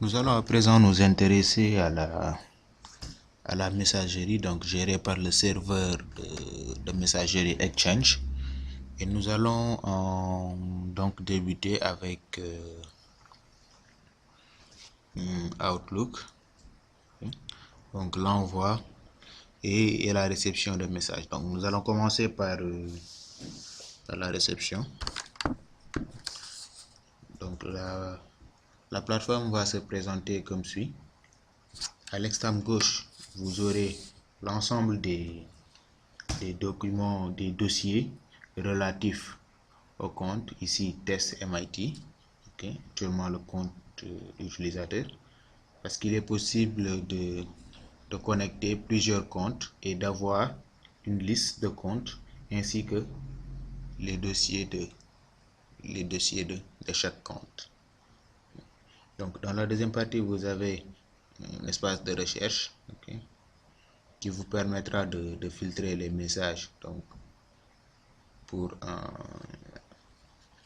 Nous allons à présent nous intéresser à la messagerie, donc gérée par le serveur de messagerie Exchange. Et nous allons donc débuter avec Outlook, donc l'envoi et la réception de messages. Donc nous allons commencer par la réception. Donc la plateforme va se présenter comme suit. À l'extrême gauche, vous aurez l'ensemble des documents, des dossiers relatifs au compte, ici test MIT, actuellement le compte utilisateur, parce qu'il est possible de connecter plusieurs comptes et d'avoir une liste de comptes ainsi que les dossiers de chaque compte. Donc dans la deuxième partie, vous avez un espace de recherche qui vous permettra de filtrer les messages, donc pour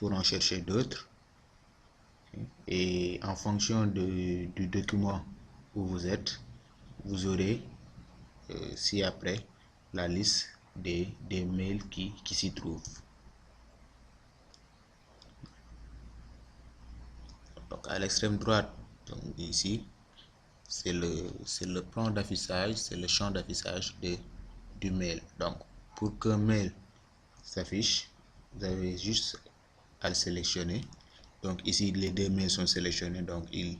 en chercher d'autres, et en fonction du document où vous êtes, vous aurez ci-après la liste des mails qui s'y trouvent. Donc à l'extrême droite, donc ici, c'est le plan d'affichage, c'est le champ d'affichage du mail. Donc pour qu'un mail s'affiche, vous avez juste à le sélectionner. Donc ici les deux mails sont sélectionnés, donc il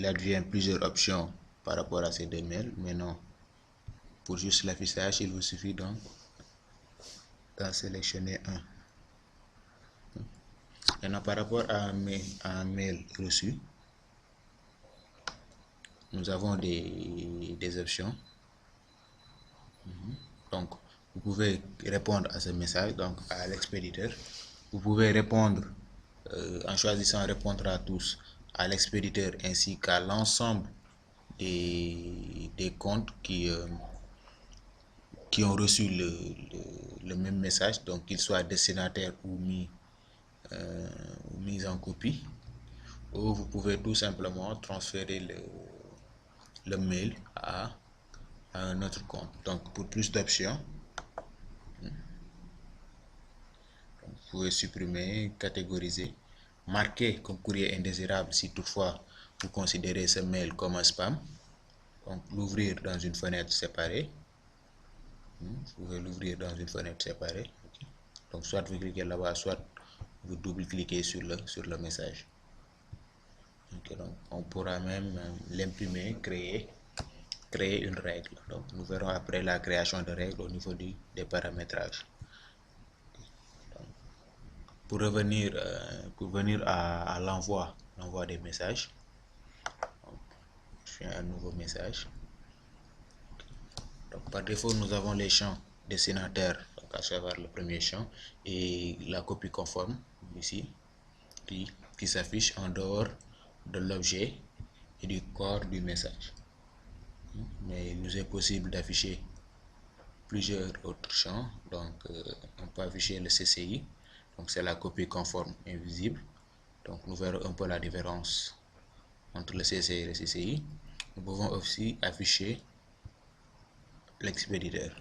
advient plusieurs options par rapport à ces deux mails. Mais non, pour juste l'affichage, il vous suffit donc d'en sélectionner un. Maintenant, par rapport à un mail reçu, nous avons des options. Donc vous pouvez répondre à ce message, donc à l'expéditeur. Vous pouvez répondre en choisissant répondre à tous à l'expéditeur ainsi qu'à l'ensemble des comptes qui ont reçu le même message, donc qu'ils soient destinataires ou mis en copie. Ou vous pouvez tout simplement transférer le mail à un autre compte. Donc pour plus d'options, vous pouvez supprimer, catégoriser, marquer comme courrier indésirable si toutefois vous considérez ce mail comme un spam. Donc l'ouvrir dans une fenêtre séparée. Vous pouvez l'ouvrir dans une fenêtre séparée. Donc soit vous cliquez là-bas, soit vous double-cliquez sur le message. Donc on pourra même l'imprimer, créer une règle. Donc nous verrons après la création de règles au niveau des paramétrages. Pour revenir à l'envoi des messages, je fais un nouveau message. Donc par défaut, nous avons les champs destinataires, donc à savoir le premier champ, et la copie conforme ici qui s'affiche en dehors de l'objet et du corps du message. Mais il nous est possible d'afficher plusieurs autres champs. Donc on peut afficher le CCI, donc c'est la copie conforme invisible. Donc nous verrons un peu la différence entre le CCI et le CCI. Nous pouvons aussi afficher l'expéditeur.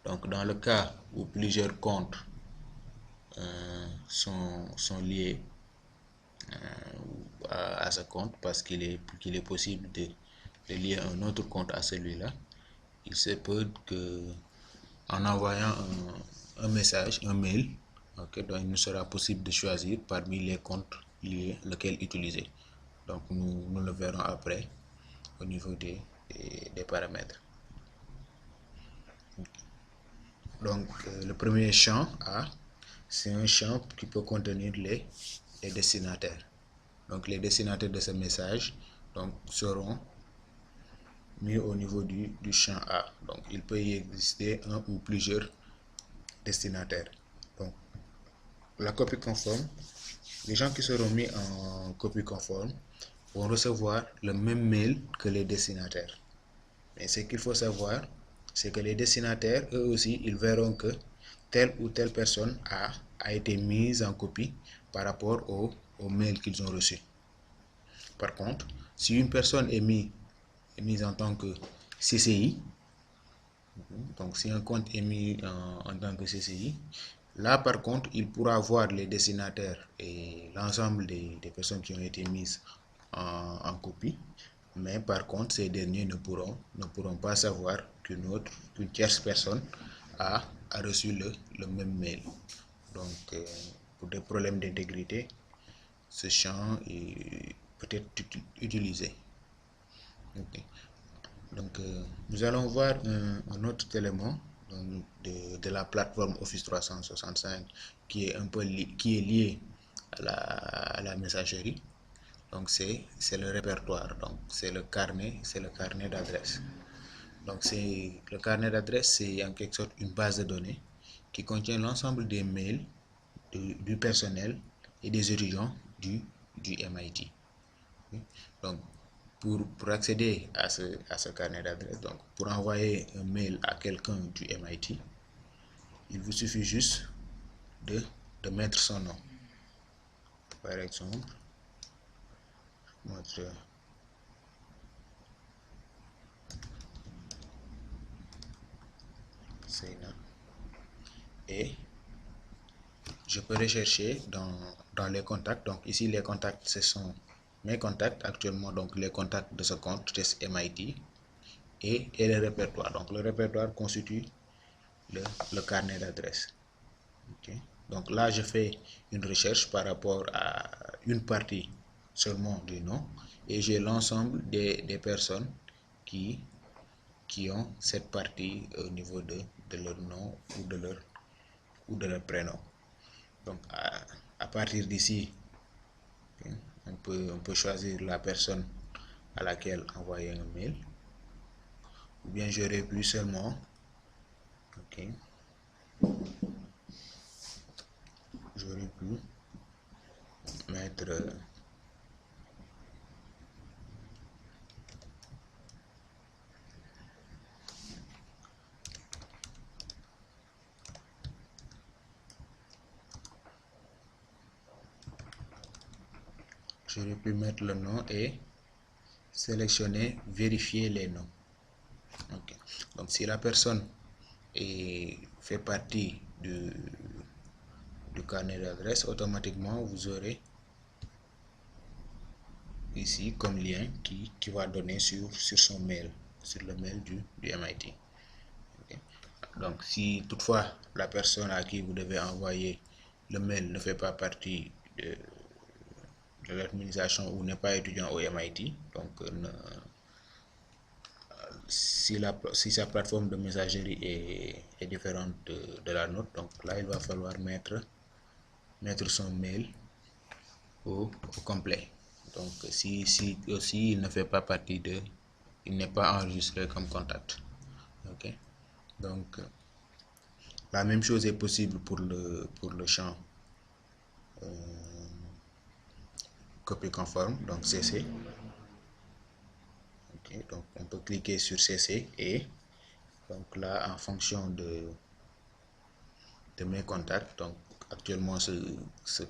Donc dans le cas où plusieurs comptes sont liés à ce compte, parce qu'il est possible de lier un autre compte à celui-là, il se peut que en envoyant un message, un mail, donc il nous sera possible de choisir parmi les comptes liés lequel utiliser. Donc nous le verrons après au niveau des paramètres. Donc le premier champ A, c'est un champ qui peut contenir les destinataires. Donc les destinataires de ce message donc seront mis au niveau du champ A. Donc il peut y exister un ou plusieurs destinataires. Donc la copie conforme, les gens qui seront mis en copie conforme vont recevoir le même mail que les destinataires. Mais ce qu'il faut savoir, c'est que les destinataires, eux aussi, ils verront que telle ou telle personne a été mise en copie par rapport au mail qu'ils ont reçu. Par contre, si une personne est mise en tant que CCI, donc si un compte est mis en tant que CCI, là par contre, il pourra voir les destinataires et l'ensemble des personnes qui ont été mises en copie, mais par contre, ces derniers ne pourront pas savoir qu'une tierce personne a reçu le même mail. Donc, pour des problèmes d'intégrité, ce champ est peut-être utilisé. Okay. Donc, nous allons voir un autre élément de la plateforme Office 365 qui est lié à la messagerie. Donc, c'est le répertoire. Donc, c'est le carnet d'adresse. Donc, le carnet d'adresse, c'est en quelque sorte une base de données qui contient l'ensemble des mails du personnel et des étudiants du MIT. Donc, pour accéder à ce carnet d'adresse, donc pour envoyer un mail à quelqu'un du MIT, il vous suffit juste de mettre son nom. Par exemple, notre Seyna, et je peux rechercher dans les contacts. Donc ici, les contacts, ce sont mes contacts actuellement, donc les contacts de ce compte test MIT et le répertoire. Donc le répertoire constitue le carnet d'adresse. Okay. Donc là, je fais une recherche par rapport à une partie seulement du nom et j'ai l'ensemble des personnes qui ont cette partie au niveau de leur nom ou de leur prénom. Donc à partir d'ici, okay, on peut choisir la personne à laquelle envoyer un mail, ou bien j'aurais pu seulement, okay, j'aurais pu mettre le nom et sélectionner vérifier les noms. Okay. Donc si la personne fait partie du carnet d'adresse, automatiquement vous aurez ici comme lien qui va donner sur son mail, sur le mail du MIT. Okay. Donc si toutefois la personne à qui vous devez envoyer le mail ne fait pas partie de l'administration ou n'est pas étudiant au MIT, donc si sa plateforme de messagerie est différente de la nôtre, donc là il va falloir mettre son mail au complet. Donc si aussi il ne fait pas partie il n'est pas enregistré comme contact. Ok. Donc la même chose est possible pour le champ copie conforme, donc CC. Okay. Donc on peut cliquer sur CC et donc là en fonction de mes contacts, donc actuellement ce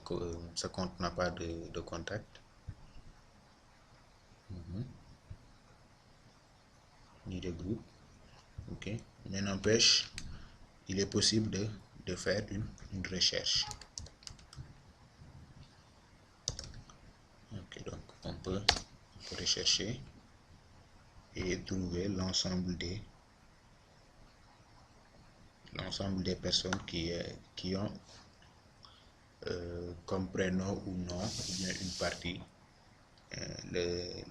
compte n'a pas de contact ni de groupe. Ok, mais n'empêche, il est possible de faire une recherche. Ok, donc on peut rechercher et trouver l'ensemble des personnes qui ont comme prénom ou nom ou bien une partie le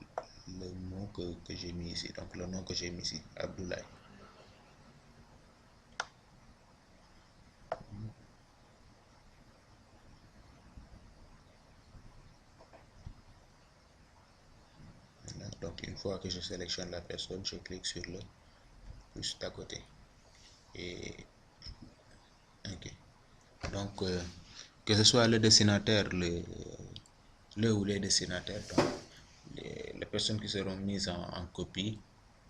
mot que j'ai mis ici, donc le nom que j'ai mis ici, Abdoulaye. Donc une fois que je sélectionne la personne, je clique sur le plus d'à côté. Et ok. Donc que ce soit le destinataire, le ou les destinataires, donc les personnes qui seront mises en copie,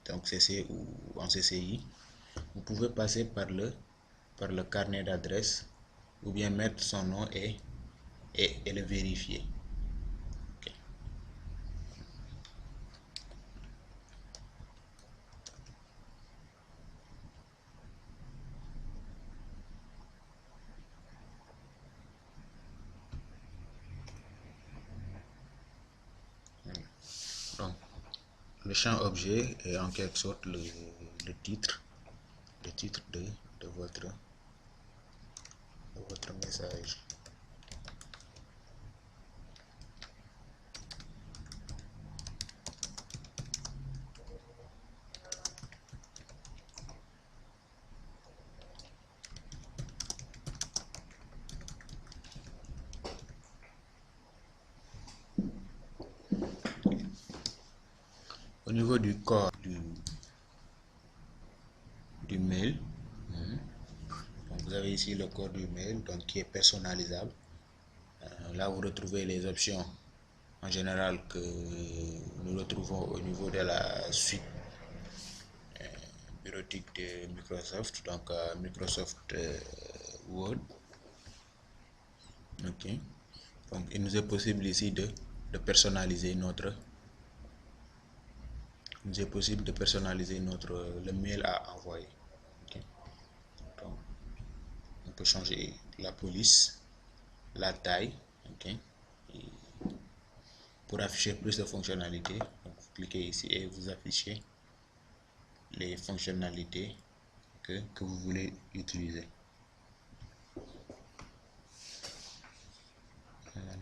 donc CC ou en CCI, vous pouvez passer par le carnet d'adresse ou bien mettre son nom et le vérifier. Okay. champ objet est en quelque sorte le titre de votre message. Au niveau du corps du mail, donc vous avez ici le corps du mail, donc qui est personnalisable. Là vous retrouvez les options en général que nous retrouvons au niveau de la suite bureautique de Microsoft, donc Microsoft Word. Ok, donc il nous est possible ici de personnaliser le mail à envoyer. Okay. Donc, on peut changer la police, la taille. Okay. Et pour afficher plus de fonctionnalités, donc vous cliquez ici et vous affichez les fonctionnalités que vous voulez utiliser. Voilà.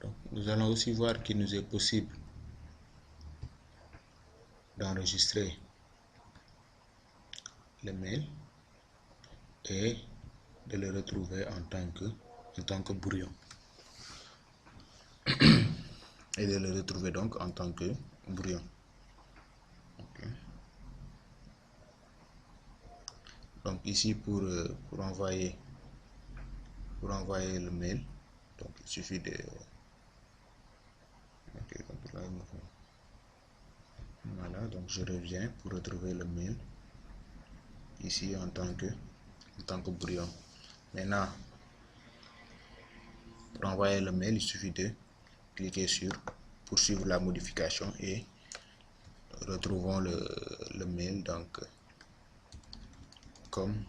Donc, nous allons aussi voir qu'il nous est possible d'enregistrer le mail et de le retrouver en tant que brouillon. Et de le retrouver donc en tant que brouillon. Okay. Donc ici pour envoyer le mail, donc il suffit de voilà, donc je reviens pour retrouver le mail ici en tant que brouillon. Maintenant, pour envoyer le mail, il suffit de cliquer sur poursuivre la modification et retrouvons le mail donc comme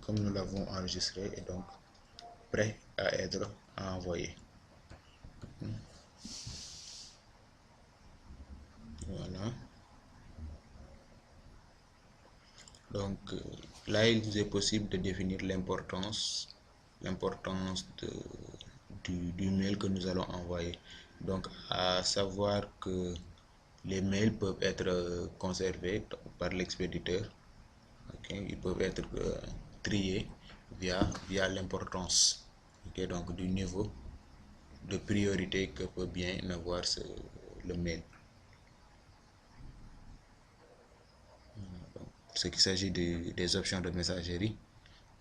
nous l'avons enregistré et donc prêt à être envoyé. Voilà. Donc là il vous est possible de définir l'importance du mail que nous allons envoyer. Donc à savoir que les mails peuvent être conservés par l'expéditeur. Okay. Ils peuvent être triés via l'importance, okay, donc du niveau de priorité que peut bien avoir le mail. Donc, ce qui s'agit des options de messagerie,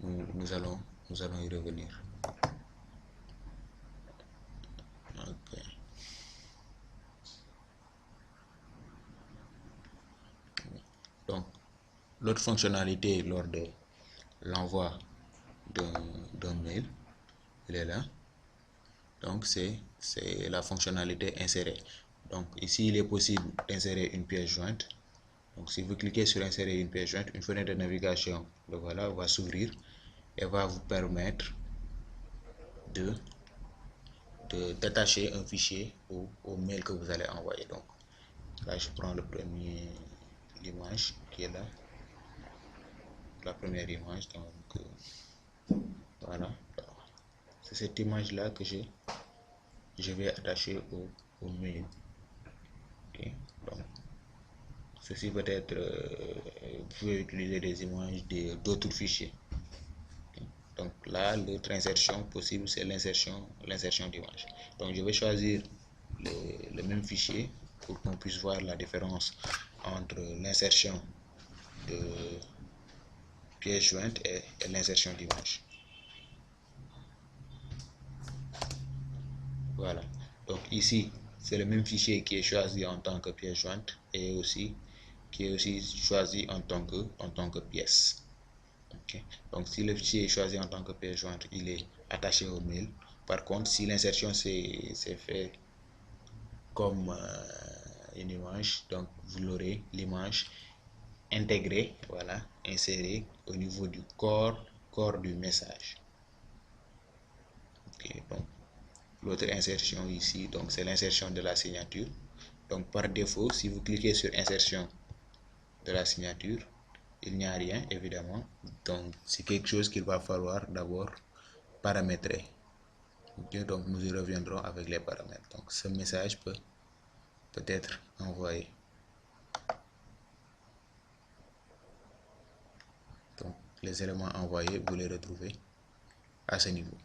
nous allons y revenir. Okay. Donc l'autre fonctionnalité lors de l'envoi d'un mail, il est là. Donc c'est la fonctionnalité insérer. Donc ici il est possible d'insérer une pièce jointe. Donc si vous cliquez sur insérer une pièce jointe, une fenêtre de navigation voilà, va s'ouvrir et va vous permettre d'attacher un fichier au mail que vous allez envoyer. Donc là je prends l'image qui est là, la première image. Donc voilà, c'est cette image là que je vais attacher au mail. Okay. Donc Ceci peut être, vous pouvez utiliser des images d'autres fichiers. Donc là, l'autre insertion possible, c'est l'insertion d'image. Donc je vais choisir le même fichier pour qu'on puisse voir la différence entre l'insertion de pièce jointe et l'insertion d'image. Voilà. Donc ici, c'est le même fichier qui est choisi en tant que pièce jointe et aussi qui est aussi choisi en tant que pièce. Okay. Donc si le fichier est choisi en tant que pièce jointe, il est attaché au mail. Par contre, si l'insertion c'est fait comme une image, donc vous l'aurez l'image intégrée, voilà, insérée au niveau du corps du message. Okay. Donc l'autre insertion ici, donc c'est l'insertion de la signature. Donc par défaut, si vous cliquez sur insertion de la signature, il n'y a rien évidemment. Donc c'est quelque chose qu'il va falloir d'abord paramétrer. Okay, donc nous y reviendrons avec les paramètres. Donc ce message peut être envoyé. Donc les éléments envoyés, vous les retrouvez à ce niveau.